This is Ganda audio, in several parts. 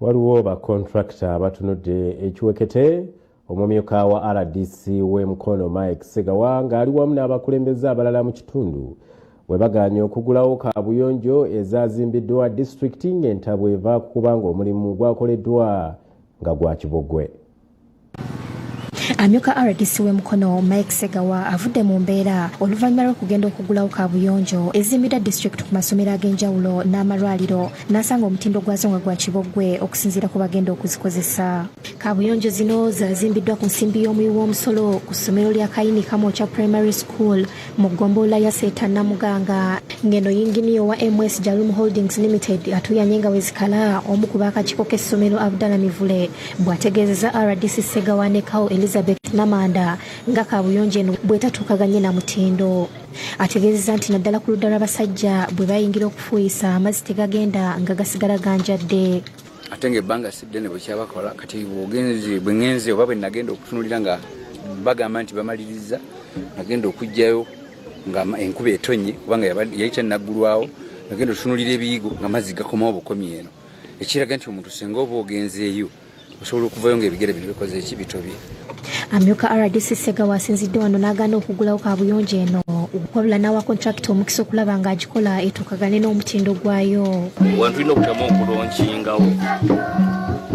Waliwo ba contractor abatunudde ekiwekete omumyuka wa RDC we Mukomye Mike Segawa ng'ali wamu n'abakulembeze abalala mu kitundu we bagaanye okuggulawo kaabuyonjo ezazimbiddwa disitulikiti ng'entabwe eva kubanga omulimu gwakoleddwa nga gwa kibogwe. Amyuka RDC we Mukomye Mike Segawa avudde mu mbeera oluvannyuma lw'okugenda okuggulawo kaabuyonjo ezimbiddwa disitulikiti ku masomero ag'enjawulo n'amalwaliro n'asanga omutindo gwazo nga gwa kibogwe okusinziira ku bagenda okuzikozesa. Kaabuyonjo zino zazimbiddwa ku nsimbi y'omuwi w'omusolo ku ssomero lya Kayini Kamokya Primary School mu ggombolola ya Seeta Namuganga ng'eno yinginiyo wa MS Jalum Holdings Limited atuuyaniidde nga wezikala omu ku baakakiiko k'essomero Abdallah Mivule bw'ategeezezza RDC Segawa ne Kawo Elizabeth Namanda nga kaabuyonjo eno bw'etatuukaganye na mutindo. Ategeezezza nti naddala ku ludda lw'abasajja bwe bayingira okufuuyisa amazzi tegagenda nga gasigala ganjadde. Ate ng'ebbanga si ddene bwe kyabakola kati bwe ngenze oba bwe nagenda okutunulira nga bagamba nti bamaliriza nagenda okuggyayo nga enkuba etonnye kubanga yali kyannaggulwawo nagenda okutunulira ebiyigo nga mazzi gakomawo Bukomye eno ekiraga nti omuntu singa oba ogenzeeyo osobola okuvayo ng'ebigere bino bikoze ekibitobye. Amyuka RDC Segawa asinzidde wano n'agaana okuggulawo kaabuyonjo eno wabula n'awa kontulakita omukisa okulaba ng'agikola etuukagane n'omutindo gwayo. Wantu tulina okutamu okulonkingawo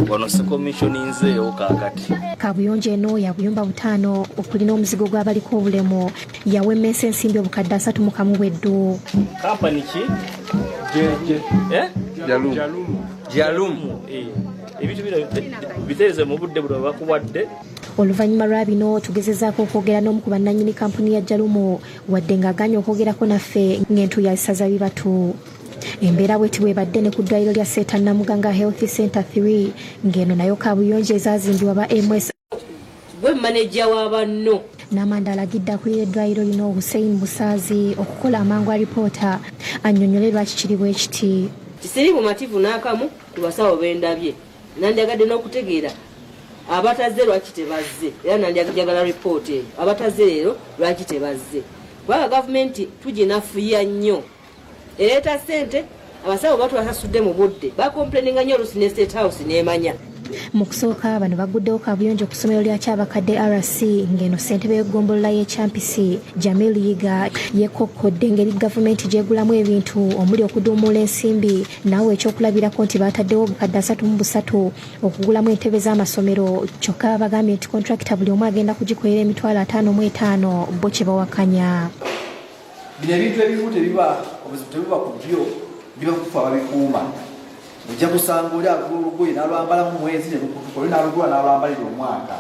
wano sekomishoni nzeewo kaakati. Kaabuyonjo eno ya buyumba 5 okulina omuzigo gw'abaliko obulemu yawemmensa ensimbi obukadde 31 bweddu. Kampani ki? Jalumu. Ebintu bino biteeze mu budde buno bakuwadde. Oluvannyuma lwa bino tugezezzaako okwogera n'omu ku bannannyini kampuni ya Jalumu wadde ng'agaanye okwogerako naffe ng'entuuyo azisaza bibatu. Embeera bw'eti bw'ebadde ne ku ddwaliro lya Seeta Namuganga Health Center 3 ng'eno nayo kaabuyonjo ezazimbibwa ba MS gwe maneja w'abanno. Namanda alagidde akulira eddwaliro lino Hussein Busaazi okukola amangu alipoota annyonnyole lwaki kiri bwe kiti. Kisiri bumativu n'akamu ku basawo b'endabye nandyagadde n'okutegeera abataze lwaki tebazze era nandyagala ripoota eyo abataze leero lwaki tebazze kubanga gavumenti tuginafuya nnyo ereeta ssente abasawo batwasasudde mu budde bakomplaininga nnyo oluusi ne State House n'emanya. Mu kusooka bano baguddewo kaabuyonjo ku ssomero lya Kyabakadde RC ng'eno ssentebe y'eggombolola y'Ekyampisi Jamil Yiga yeekokkodde engeri gavumenti gyegulamu ebintu omuli okuduumula ensimbi naawe ekyokulabirako nti baataddewo obukadde 33 okugulamu entebe z'amasomero kyokka bagambye nti kontulakita buli omu agenda kugikolera emitwalo 55 bo kye bawakanya. Bino ebintu ebimu tebiba ku byo biba kufa babikuuma. Ujja kusanga oli agula olugoye n'alwambala mu mwezi ne lukutukole n'alugula n'alwambalira omwaka.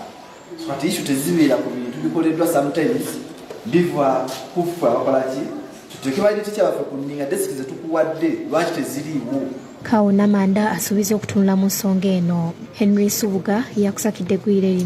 Kati ishu tezibeera ku bintu bikoleddwa sometimes biva kufa bakola ki tuteeke balire kikyabaffe ku nninga desiki ze tukuwadde lwaki teziriiwo. Kawo Namanda asuubiza okutunula mu nsonga eno. Henry Subuga yakusakidde gwire